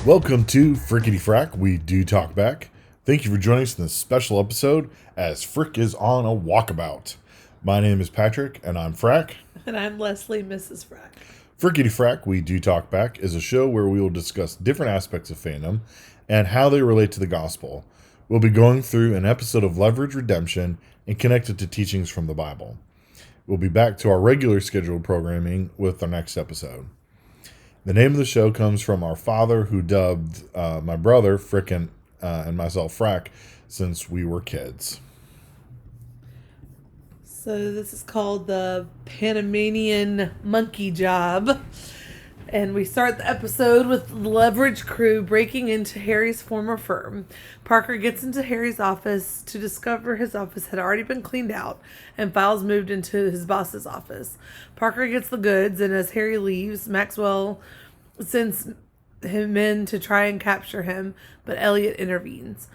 Welcome to Frickety Frack. We do talk back. Thank you for joining us in this special episode as Frick is on a walkabout. My name is Patrick, and I'm Frack. And I'm Leslie, Mrs. Frack. Frickety Frack, We Do Talk Back is a show where we will discuss different aspects of fandom and how they relate to the gospel. We'll be going through an episode of Leverage Redemption and connect it to teachings from the Bible. We'll be back to our regular scheduled programming with our next episode. The name of the show comes from our father, who dubbed my brother, Frickin', and myself, Frack, since we were kids. So this is called the Panamanian monkey job. And we start the episode with the Leverage crew breaking into Harry's former firm. Parker gets into Harry's office to discover his office had already been cleaned out and files moved into his boss's office. Parker gets the goods, and as Harry leaves, Maxwell sends him in to try and capture him, but Elliot intervenes.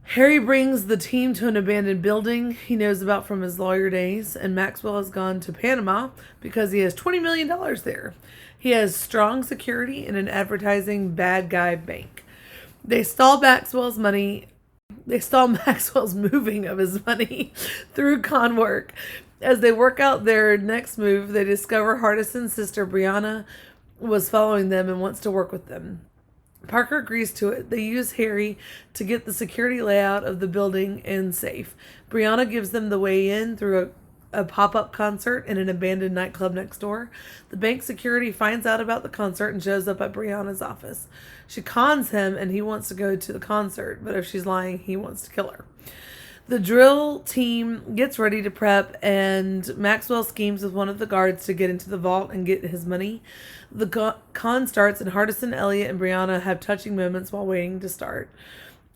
Harry brings the team to an abandoned building he knows about from his lawyer days, and Maxwell has gone to Panama because he has $20 million there. He has strong security in an advertising bad guy bank. They stall Maxwell's moving of his money through con work. As they work out their next move, they discover Hardison's sister Brianna was following them and wants to work with them. Parker agrees to it. They use Harry to get the security layout of the building and safe. Brianna gives them the way in through a pop-up concert in an abandoned nightclub next door. The bank security finds out about the concert and shows up at Brianna's office. She cons him and he wants to go to the concert, but if she's lying, he wants to kill her. The drill team gets ready to prep, and Maxwell schemes with one of the guards to get into the vault and get his money. The con starts, and Hardison, Elliot, and Brianna have touching moments while waiting to start.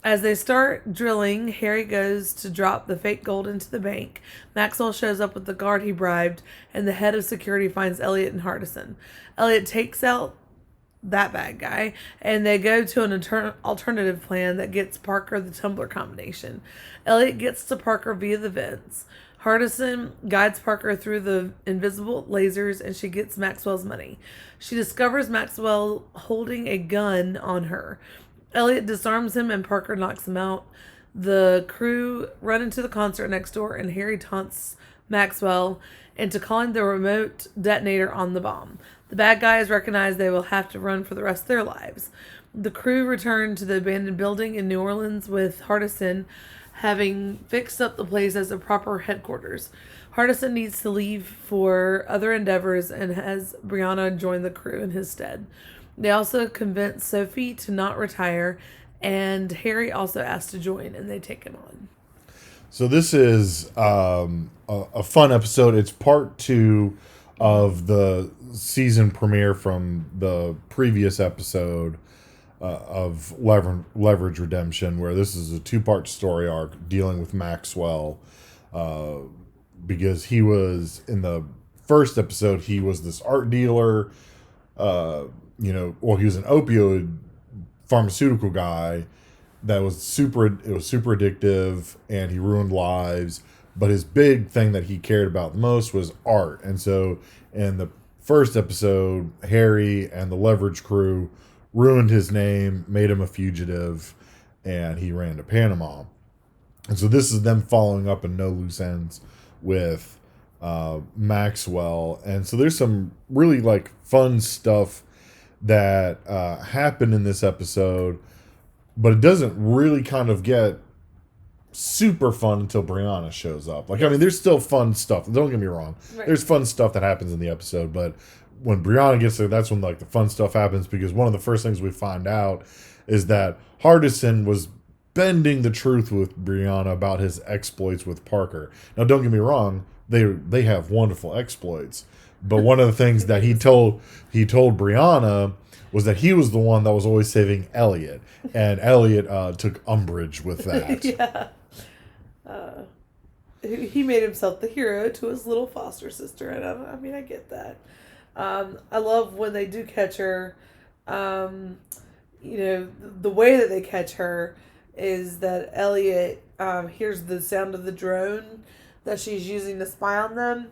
As they start drilling, Harry goes to drop the fake gold into the bank. Maxwell shows up with the guard he bribed, and the head of security finds Elliot and Hardison. Elliot takes out that bad guy, and they go to an alternative plan that gets Parker the tumbler combination. Elliot gets to Parker via the vents. Hardison guides Parker through the invisible lasers, and she gets Maxwell's money. She discovers Maxwell holding a gun on her. Elliot disarms him and Parker knocks him out. The crew run into the concert next door, and Harry taunts Maxwell into calling the remote detonator on the bomb. The bad guys recognize they will have to run for the rest of their lives. The crew return to the abandoned building in New Orleans with Hardison having fixed up the place as a proper headquarters. Hardison needs to leave for other endeavors and has Brianna join the crew in his stead. They also convince Sophie to not retire, and Harry also asks to join, and they take him on. So this is a fun episode. It's part 2 of the season premiere from the previous episode of Leverage Redemption, where this is a 2-part story arc dealing with Maxwell, because he was, in the first episode, he was this art dealer, he was an opioid pharmaceutical guy that was super addictive, and he ruined lives. But his big thing that he cared about the most was art. And so in the first episode, Harry and the Leverage crew ruined his name, made him a fugitive, and he ran to Panama. And so this is them following up in no loose ends with Maxwell. And so there's some really fun stuff that happened in this episode, but it doesn't really kind of get super fun until Brianna shows up. There's still fun stuff. Don't get me wrong. Right. There's fun stuff that happens in the episode, but when Brianna gets there, that's when the fun stuff happens, because one of the first things we find out is that Hardison was bending the truth with Brianna about his exploits with Parker. Now, don't get me wrong. They have wonderful exploits. But one of the things that he told Brianna was that he was the one that was always saving Elliot, and Elliot took umbrage with that. Yeah, he made himself the hero to his little foster sister, and I get that. I love when they do catch her. The way that they catch her is that Elliot hears the sound of the drone that she's using to spy on them.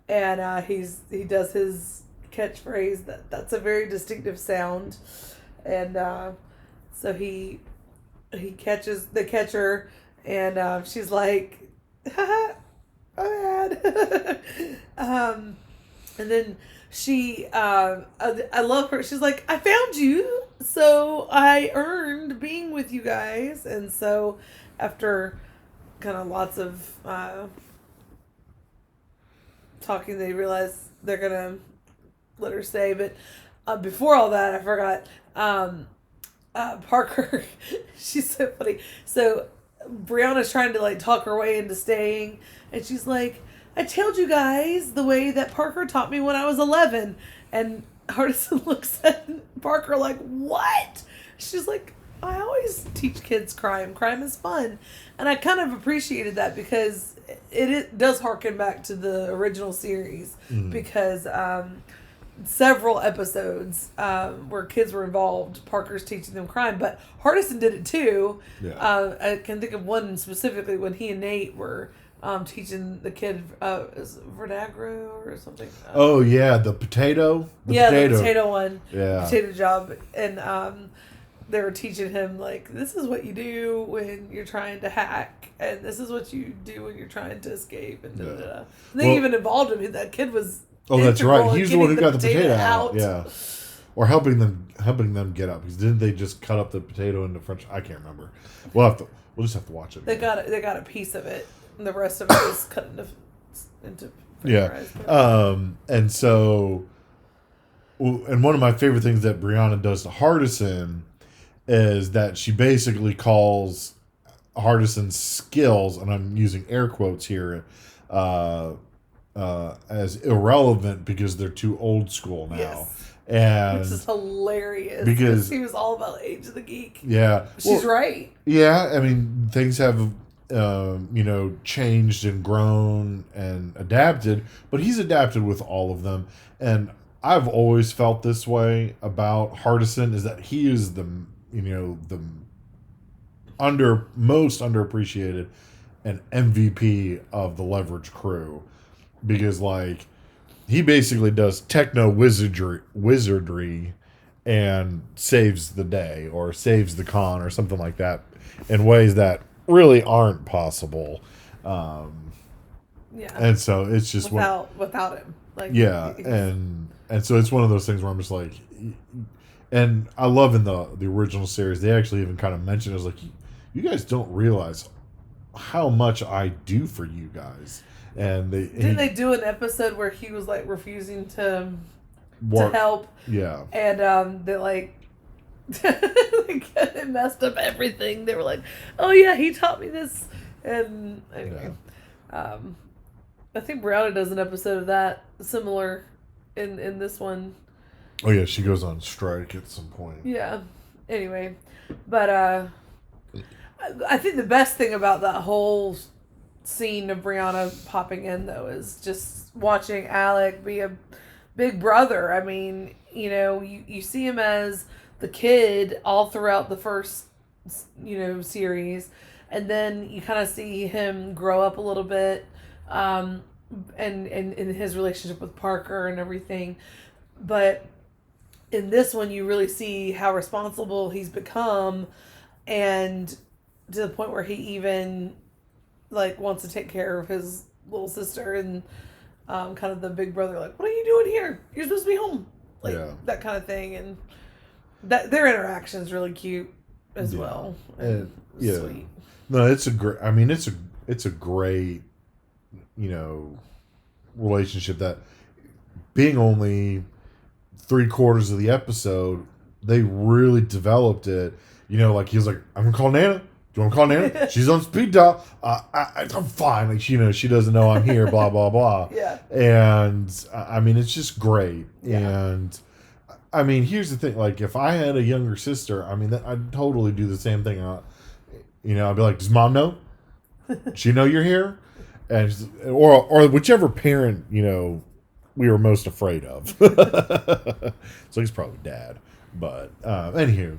And he does his catchphrase that's a very distinctive sound, and so he catches the catcher, and she's like, "Haha, I'm mad." And then she, I love her. She's like, "I found you, so I earned being with you guys." And so, after kind of lots of talking, they realize they're gonna let her stay. But before all that, I forgot. Parker, she's so funny. So Brianna's trying to like talk her way into staying, and she's like, "I told you guys the way that Parker taught me when I was 11." And Hardison looks at Parker like, "What?" She's like, "I always teach kids crime. Crime is fun." And I kind of appreciated that because it does harken back to the original series, because several episodes where kids were involved, Parker's teaching them crime, but Hardison did it too. Yeah. I can think of one specifically when he and Nate were teaching the kid is it Vernagra or something. Oh yeah, the potato. The potato one. Yeah. Potato job, and they were teaching him like, this is what you do when you're trying to hack, and this is what you do when you're trying to escape, and da. They even involved him. That kid was. Oh, that's right. He's the one who got the potato out. Yeah, or helping them get up. Because didn't they just cut up the potato into French? I can't remember. We'll just have to watch it. They got a piece of it, and the rest of it was cut into yeah. And so, and one of my favorite things that Brianna does to Hardison is that she basically calls Hardison's skills, and I'm using air quotes here, as irrelevant because they're too old school now. Yes. And which is hilarious because he was all about Age of the Geek. Yeah. She's right. Yeah, I mean, things have changed and grown and adapted, but he's adapted with all of them. And I've always felt this way about Hardison, is that he is the most underappreciated and MVP of the Leverage crew. Because, like, he basically does techno wizardry and saves the day or saves the con or something like that in ways that really aren't possible. Yeah. And so it's just without him. Like, yeah, and so it's one of those things where I'm just like, and I love in the original series they actually even kind of mention it as like, you guys don't realize how much I do for you guys. And didn't they do an episode where he was like refusing to help? Yeah. And they like they messed up everything. They were like, "Oh yeah, he taught me this." And anyway, I think Brianna does an episode of that similar in this one. Oh yeah, she goes on strike at some point. Yeah. Anyway, but I think the best thing about that whole scene of Brianna popping in, though, is just watching Alec be a big brother. I mean, you see him as the kid all throughout the first, series, and then you kind of see him grow up a little bit, and in his relationship with Parker and everything. But in this one, you really see how responsible he's become, and to the point where he even like wants to take care of his little sister, and kind of the big brother, like, "What are you doing here? You're supposed to be home," like that kind of thing. And that their interaction is really cute as well. And sweet. No, it's a great. I mean, it's a great, relationship that, being only 3/4 of the episode, they really developed it. Like he was like, "I'm gonna call Nana. Do you want to call Nana? She's on speed dial. I'm fine." Like, she doesn't know I'm here. Blah blah blah. Yeah. And I mean, it's just great. Yeah. And I mean, here's the thing. Like, if I had a younger sister, I mean, I'd totally do the same thing. I'd be like, "Does Mom know? Does she know you're here?" And or whichever parent we were most afraid of. So he's probably Dad. But anywho.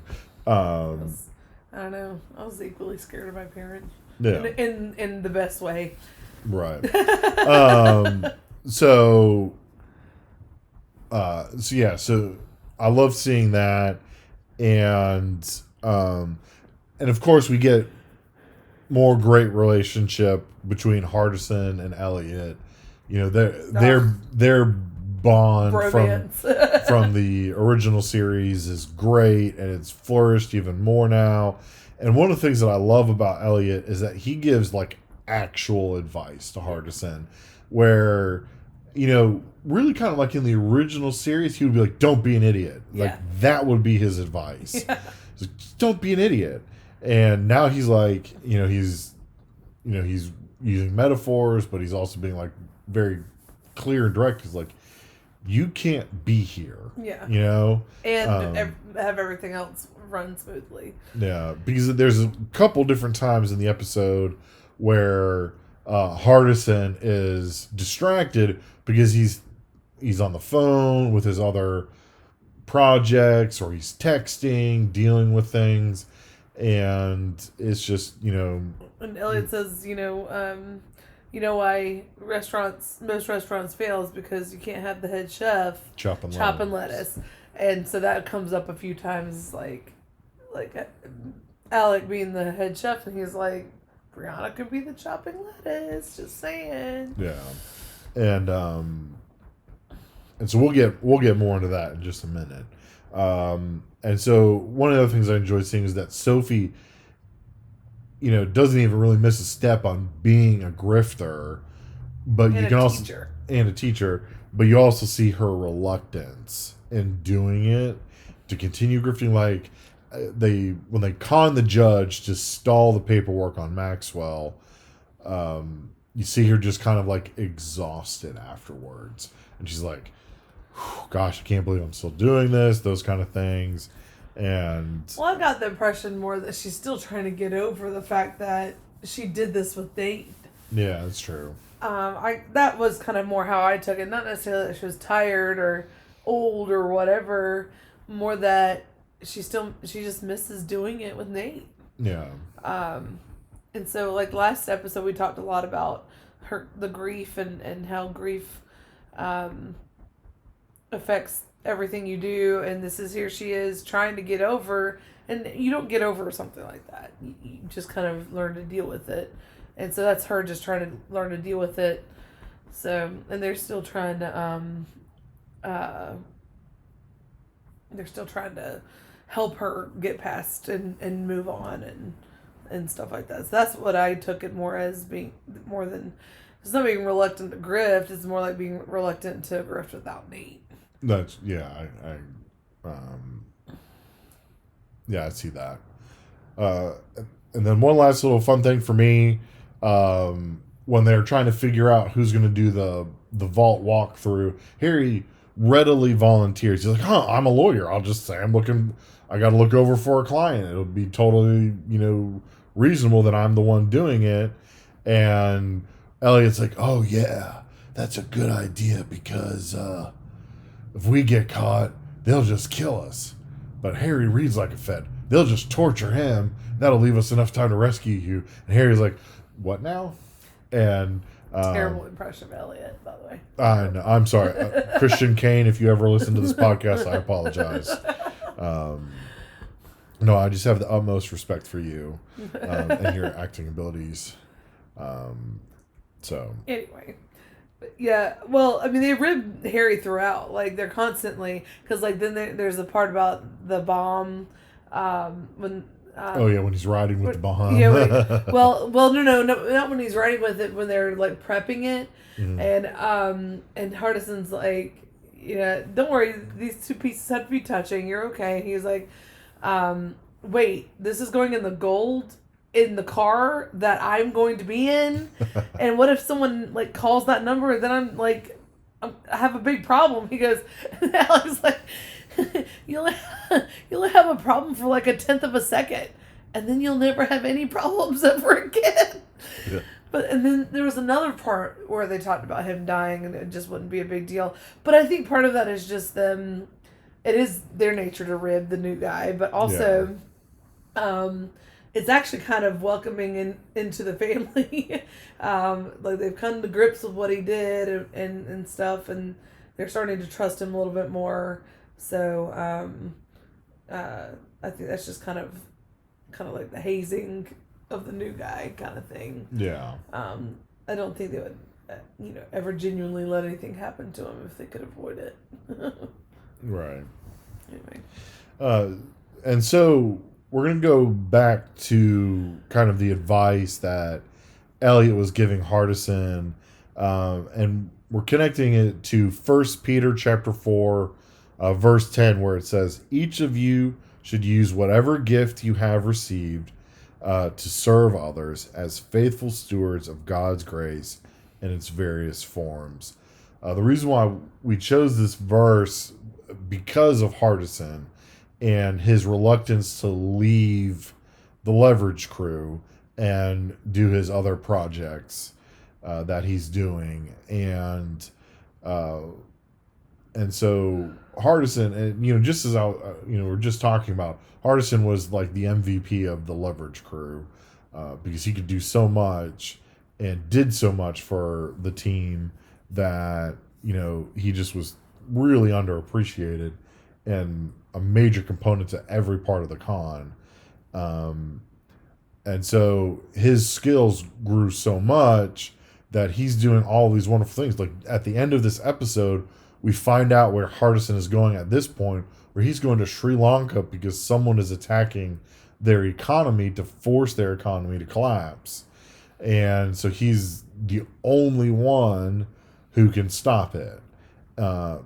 I don't know. I was equally scared of my parents. Yeah. In the best way. Right. So I love seeing that. and of course we get more great relationship between Hardison and Elliot. You know, their bond Bromance. from the original series is great, and it's flourished even more now. And one of the things that I love about Elliot is that he gives like actual advice to Hardison, where, you know, really kind of like in the original series, he would be like, "Don't be an idiot." Yeah. Like that would be his advice. Yeah. He's like, "Just don't be an idiot." And now he's like, he's using metaphors, but he's also being like very clear and direct. He's like, you can't be here. Yeah. And have everything else run smoothly. Yeah, because there's a couple different times in the episode where Hardison is distracted because he's on the phone with his other projects, or he's texting, dealing with things, and it's just, And Elliot says, why most restaurants fail is because you can't have the head chef chopping lettuce. And so that comes up a few times, like Alec being the head chef, and he's like, Brianna could be the chopping lettuce, just saying. Yeah. And so we'll get more into that in just a minute. And so one of the other things I enjoyed seeing is that Sophie, doesn't even really miss a step on being a grifter, but you can also, and a teacher, but you also see her reluctance in doing it to continue grifting. Like when they con the judge to stall the paperwork on Maxwell, you see her just kind of like exhausted afterwards, and she's like, gosh, I can't believe I'm still doing this, those kind of things. And I got the impression more that she's still trying to get over the fact that she did this with Nate. Yeah, that's true. That was kind of more how I took it. Not necessarily that she was tired or old or whatever, more that she just misses doing it with Nate. Yeah. And so like last episode we talked a lot about the grief and how grief affects everything you do, and here she is trying to get over, and you don't get over something like that. You just kind of learn to deal with it. And so that's her just trying to learn to deal with it. So, and they're still trying to help her get past and move on and stuff like that. So that's what I took it more as, being more than, it's not being reluctant to grift, it's more like being reluctant to grift without Nate. That's, yeah, I see that. And then one last little fun thing for me, when they're trying to figure out who's going to do the vault walkthrough, Harry readily volunteers. He's like, I'm a lawyer. I'll just say I got to look over for a client. It'll be totally, reasonable that I'm the one doing it. And Elliot's like, oh yeah, that's a good idea, because, if we get caught, they'll just kill us. But Harry reads like a Fed. They'll just torture him. That'll leave us enough time to rescue you. And Harry's like, what now? And terrible impression of Elliot, by the way. I know. I'm sorry. Christian Kane, if you ever listen to this podcast, I apologize. No, I just have the utmost respect for you and your acting abilities. So anyway. Yeah, well, I mean, they rib Harry throughout. Like, they're constantly, because, like, then there's a part about the bomb, when... when he's riding with the bomb. Yeah, well, no, not when he's riding with it, when they're, like, prepping it, mm-hmm. And Hardison's like, don't worry, these two pieces have to be touching, you're okay. He's like, wait, this is going in the gold in the car that I'm going to be in, and what if someone like calls that number, then I have a big problem. He goes, and Alex like, you'll have a problem for like 1/10 of a second, and then you'll never have any problems ever again. Yeah. And then there was another part where they talked about him dying, and it just wouldn't be a big deal. But I think part of that is just them. It is their nature to rib the new guy, but also, it's actually kind of welcoming into the family. Like they've come to grips with what he did and stuff, and they're starting to trust him a little bit more. So, I think that's just kind of like the hazing of the new guy kind of thing. Yeah. I don't think they would, ever genuinely let anything happen to him if they could avoid it. Right. Anyway. And so we're going to go back to kind of the advice that Elliot was giving Hardison, and we're connecting it to 1 Peter chapter 4, verse 10, where it says, "Each of you should use whatever gift you have received to serve others as faithful stewards of God's grace in its various forms." The reason why we chose this verse because of Hardison and his reluctance to leave the Leverage crew and do his other projects that he's doing, uh, and so Hardison, and just as we're just talking about, Hardison was like the MVP of the Leverage crew because he could do so much and did so much for the team that he just was really underappreciated and a major component to every part of the con. And so his skills grew so much that he's doing all these wonderful things. Like at the end of this episode, we find out where Hardison is going at this point, where he's going to Sri Lanka because someone is attacking their economy to force their economy to collapse. And so he's the only one who can stop it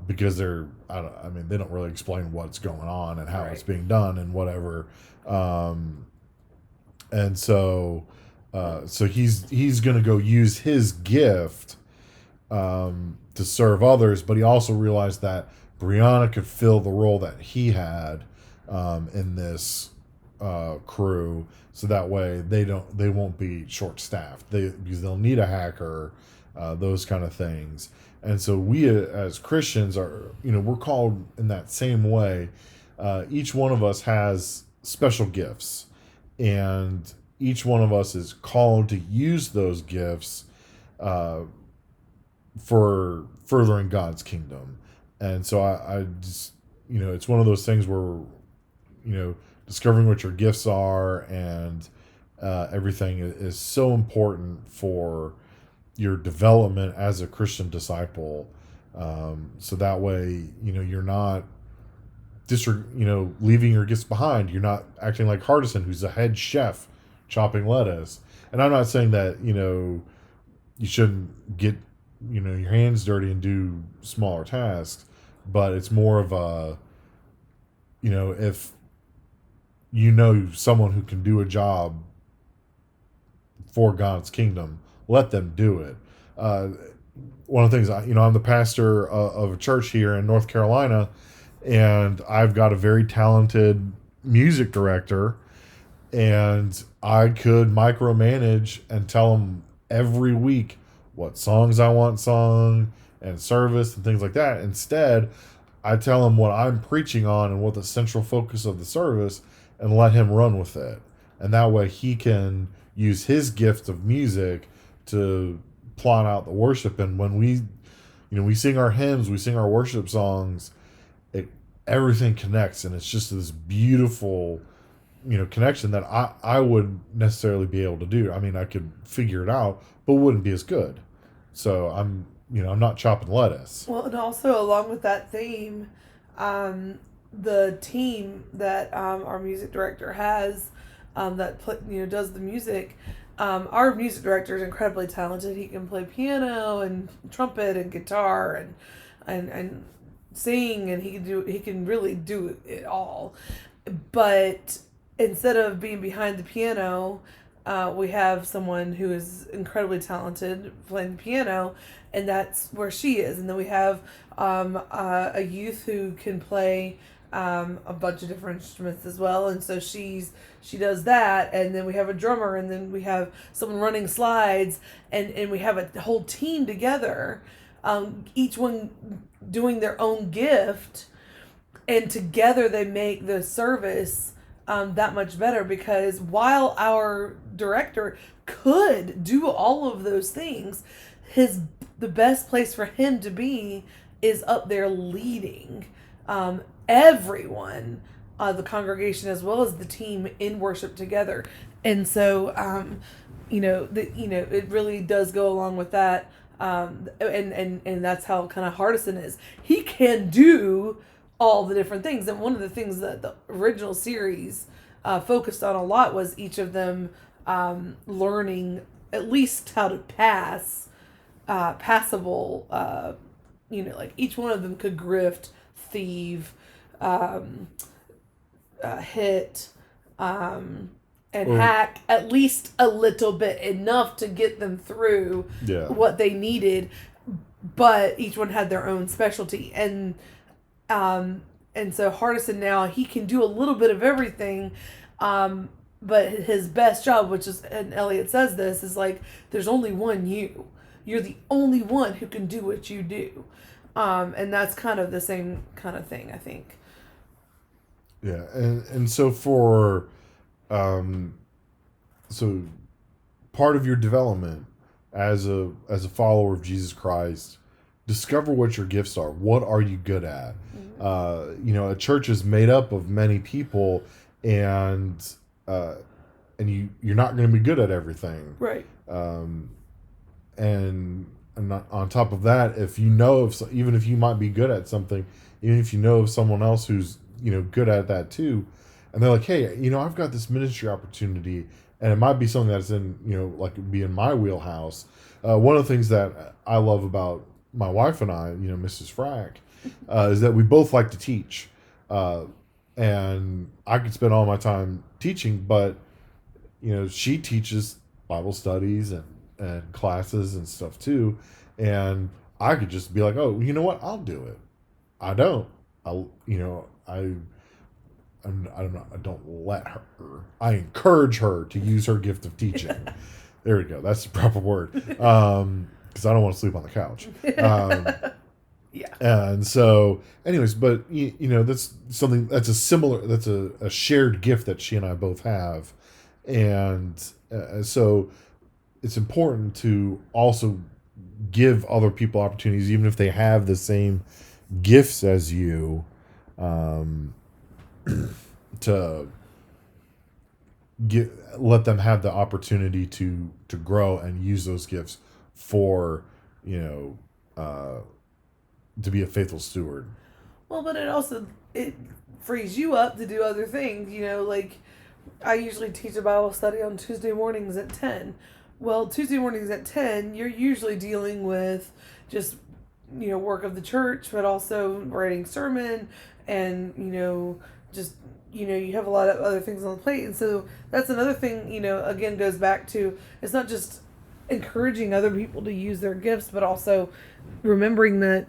because they don't really explain what's going on and how it's being done and whatever. And so he's going to go use his gift to serve others, but he also realized that Brianna could fill the role that he had in this crew, so that way they won't be short staffed. Because they'll need a hacker, those kind of things. And so we as Christians are, we're called in that same way. Each one of us has special gifts, and each one of us is called to use those gifts for furthering God's kingdom. And so I just, it's one of those things where, discovering what your gifts are and everything is so important for your development as a Christian disciple. So that way, you're not leaving your gifts behind. You're not acting like Hardison, who's a head chef chopping lettuce. And I'm not saying that, you shouldn't get, your hands dirty and do smaller tasks, but it's more of a, if someone who can do a job for God's kingdom, let them do it. One of the things, I'm the pastor of a church here in North Carolina, and I've got a very talented music director, and I could micromanage and tell him every week what songs I want sung and service and things like that. Instead, I tell him what I'm preaching on and what the central focus of the service, and let him run with it. And that way he can use his gift of music to plot out the worship. And when we sing our hymns, we sing our worship songs, everything connects, and it's just this beautiful, connection that I wouldn't necessarily be able to do. I mean, I could figure it out, but wouldn't be as good. So I'm not chopping lettuce. Well, and also along with that theme, the team that our music director has that does the music. Our music director is incredibly talented. He can play piano and trumpet and guitar and sing, and he can really do it all. But instead of being behind the piano, we have someone who is incredibly talented playing the piano, and that's where she is. And then we have a youth who can play a bunch of different instruments as well, and so she does that. And then we have a drummer, and then we have someone running slides, and we have a whole team together, each one doing their own gift, and together they make the service that much better. Because while our director could do all of those things, the best place for him to be is up there leading everyone the congregation as well as the team in worship together. And so, it really does go along with that. And that's how kind of Hardison is. He can do all the different things. And one of the things that the original series focused on a lot was each of them learning at least how to passable, like each one of them could grift, thieve, hit, and hack at least a little bit, enough to get them through what they needed. But each one had their own specialty, and so Hardison now, he can do a little bit of everything, but his best job, which is, and Elliot says this, is like, there's only one you. You're the only one who can do what you do. And that's kind of the same kind of thing, I think. Yeah, and so so part of your development as a follower of Jesus Christ, discover what your gifts are. What are you good at? Mm-hmm. A church is made up of many people, and you're not going to be good at everything, right? And on top of that, if you know even if you might be good at something, even if you know of someone else who's good at that too, and they're like, hey, I've got this ministry opportunity, and it might be something that's in like be in my wheelhouse. One of the things that I love about my wife and I, Mrs. Frack, is that we both like to teach, and I could spend all my time teaching, but she teaches Bible studies and classes and stuff too, and I could just be like, oh, you know what, I'll do it. I don't let her. I encourage her to use her gift of teaching. There we go. That's the proper word. Because I don't want to sleep on the couch. Yeah. And so, anyways, but that's something that's a shared gift that she and I both have, and so it's important to also give other people opportunities, even if they have the same gifts as you, to let them have the opportunity to grow and use those gifts for to be a faithful steward. Well, but it frees you up to do other things. Like I usually teach a Bible study on Tuesday mornings at 10. Well, Tuesday mornings at 10, you're usually dealing with just work of the church, but also writing sermon, and just you have a lot of other things on the plate. And so that's another thing, again, goes back to, it's not just encouraging other people to use their gifts, but also remembering that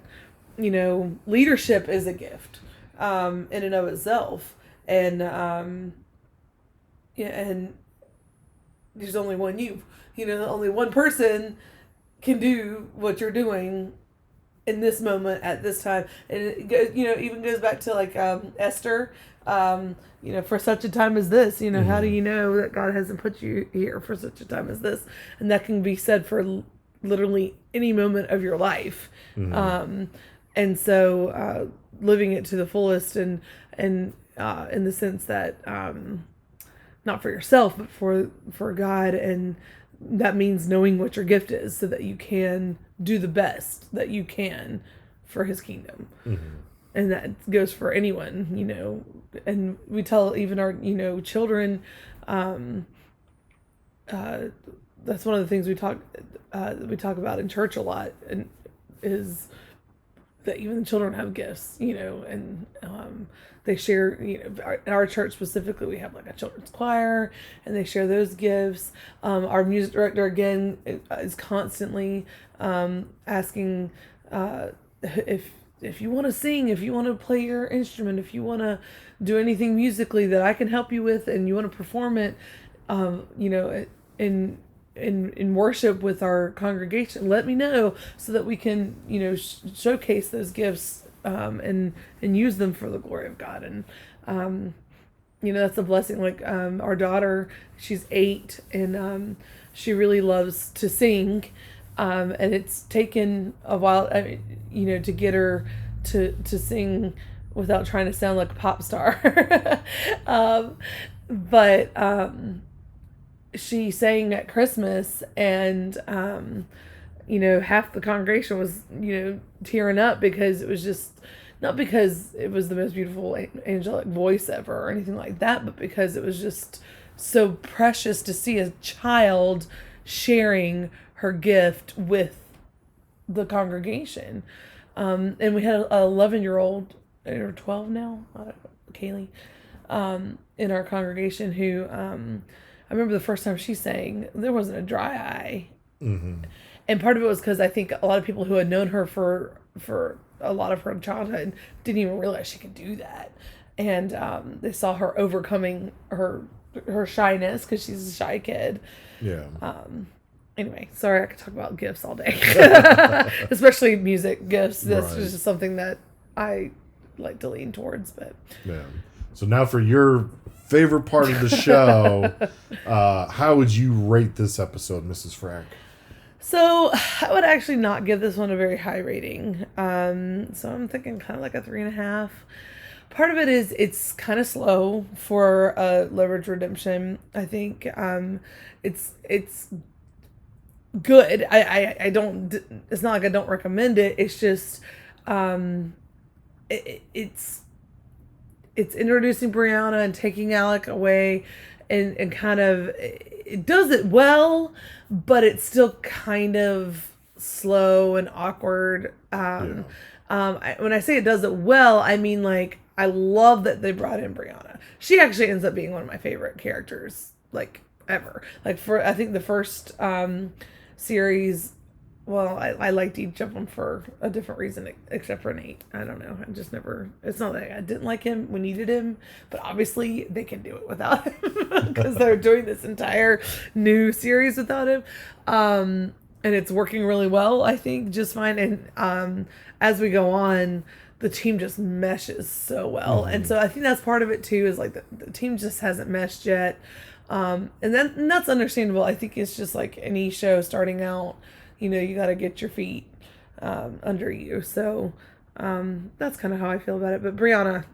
leadership is a gift in and of itself, and and there's only one you. Only one person can do what you're doing in this moment at this time. And it even goes back to like Esther, for such a time as this, Mm-hmm. How do you know that God hasn't put you here for such a time as this? And that can be said for literally any moment of your life. Mm-hmm. And so living it to the fullest, and in the sense that not for yourself, but for God, and that means knowing what your gift is so that you can do the best that you can for His kingdom. Mm-hmm. And that goes for anyone, and we tell even our, children, that's one of the things we talk about in church a lot, and is that even the children have gifts, and they share, in our church specifically, we have like a children's choir, and they share those gifts. Our music director, again, is constantly asking if you want to sing, if you want to play your instrument, if you want to do anything musically that I can help you with, and you want to perform it, in worship with our congregation, let me know so that we can, showcase those gifts and use them for the glory of God. And that's a blessing. Like our daughter, she's 8, and she really loves to sing, and it's taken a while, to get her to sing without trying to sound like a pop star. um, but she sang at Christmas, and half the congregation was tearing up because it was just not because it was the most beautiful angelic voice ever or anything like that, but because it was just so precious to see a child sharing her gift with the congregation. And we had an 11-year-old, or 12 now, I don't know, Kaylee, in our congregation who, I remember the first time she sang, there wasn't a dry eye. Mm-hmm. And part of it was because I think a lot of people who had known her for a lot of her childhood didn't even realize she could do that. And they saw her overcoming her shyness because she's a shy kid. Yeah. Anyway, sorry, I could talk about gifts all day. Especially music gifts. That's Right. just something that I like to lean towards. But Yeah. So now for your favorite part of the show, how would you rate this episode, Mrs. Frank? So I would actually not give this one a very high rating. So I'm thinking kind of like a 3.5. Part of it is it's kind of slow for Leverage Redemption. I think it's good. I don't. It's not like I don't recommend it. It's just it's introducing Brianna and taking Alec away, and kind of it does it well, but it's still kind of slow and awkward. When I say it does it well, I mean like I love that they brought in Brianna. She actually ends up being one of my favorite characters like ever. Like for I think the first series. Well, I liked each of them for a different reason, except for Nate. I don't know. I just never... It's not that I didn't like him. We needed him. But obviously, they can do it without him. Because they're doing this entire new series without him. And it's working really well, I think, just fine. And as we go on, the team just meshes so well. Mm-hmm. And so I think that's part of it, too, is like the team just hasn't meshed yet. And that's understandable. I think it's just like any show starting out. You got to get your feet under you. So that's kind of how I feel about it. But Brianna,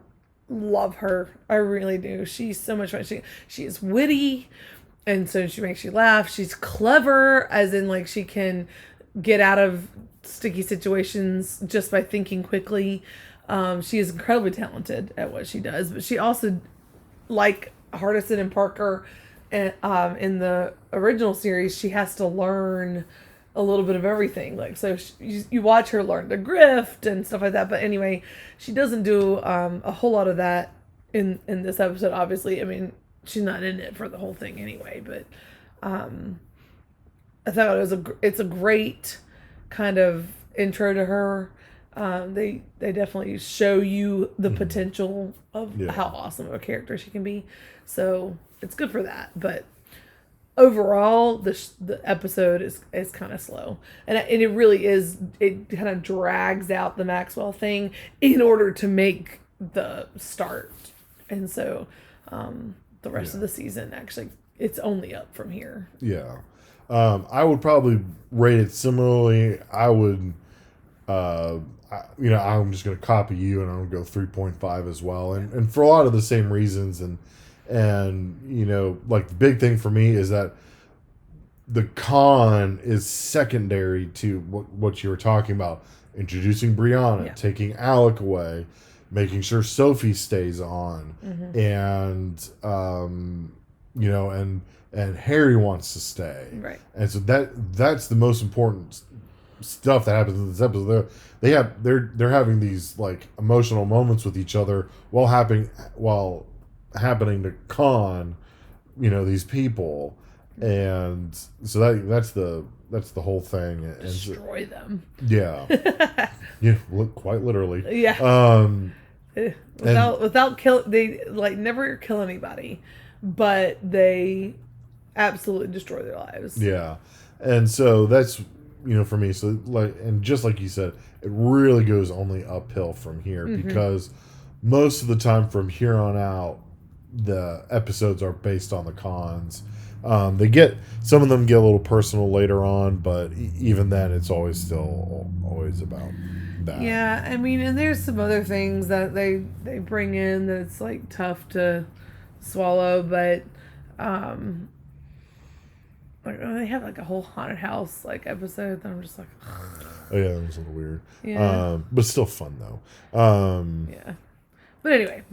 love her. I really do. She's so much fun. She is witty, and so she makes you laugh. She's clever, as in like she can get out of sticky situations just by thinking quickly. She is incredibly talented at what she does. But she also, like Hardison and Parker in the original series, she has to learn a little bit of everything. Like, so you watch her learn to grift and stuff like that. But anyway, she doesn't do a whole lot of that in this episode, obviously. I mean, she's not in it for the whole thing anyway. But I thought it's a great kind of intro to her. They definitely show you the potential of how awesome of a character she can be. So it's good for that. But overall, the episode is kind of slow, and it really is. It kind of drags out the Maxwell thing in order to make the start, and so the rest of the season actually it's only up from here. Yeah, I would probably rate it similarly. I would, I'm just going to copy you, and I'm going to go 3.5 as well, and for a lot of the same reasons, and like the big thing for me is that the con is secondary to what you were talking about. Introducing Brianna, taking Alec away, making sure Sophie stays on, and and Harry wants to stay. Right. And so that's the most important stuff that happens in this episode. They're having these like emotional moments with each other while happening to con, these people, and so that's the whole thing. And destroy them. Yeah, quite literally. Yeah. Without kill, they like never kill anybody, but they absolutely destroy their lives. Yeah, and so that's for me. So and just like you said, it really goes only uphill from here because most of the time from here on out, the episodes are based on the cons. Some of them get a little personal later on, but even then, it's always about that. Yeah, I mean, and there's some other things that they bring in that's like tough to swallow, but like they have like a whole haunted house like episode that I'm just like, Oh yeah, that was a little weird. Yeah. But still fun though. Yeah. But anyway,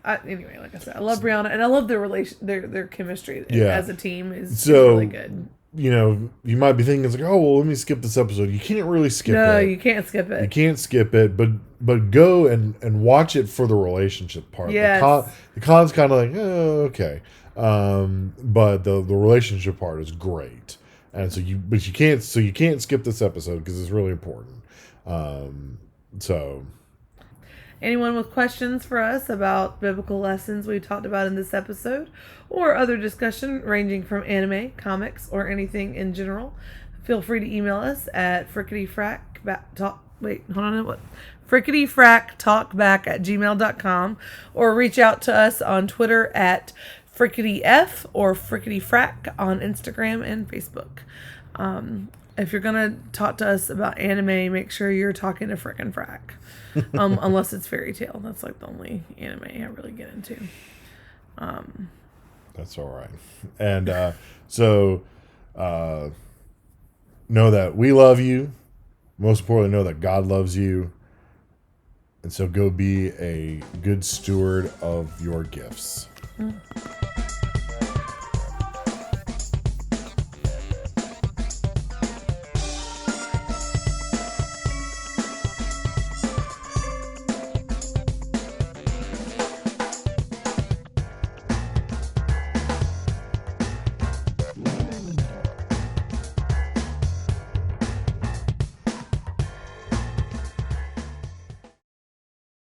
anyway, like I said, I love Brianna and I love their relation, their chemistry as a team is really good. You know, you might be thinking, it's like, oh, well, let me skip this episode. You can't really skip it. No, you can't skip it. You can't skip it, but go and watch it for the relationship part. Yes. The con's kind of like, oh, okay. But the relationship part is great. And so you can't skip this episode because it's really important. So anyone with questions for us about biblical lessons we talked about in this episode or other discussion ranging from anime, comics, or anything in general, feel free to email us at frickityfracktalkback@gmail.com or reach out to us on Twitter at frickityf or frickityfrack on Instagram and Facebook. If you're going to talk to us about anime, make sure you're talking to Frickin' Frack. Unless it's Fairy Tail. That's like the only anime I really get into. That's all right. And so know that we love you. Most importantly, know that God loves you. And so go be a good steward of your gifts.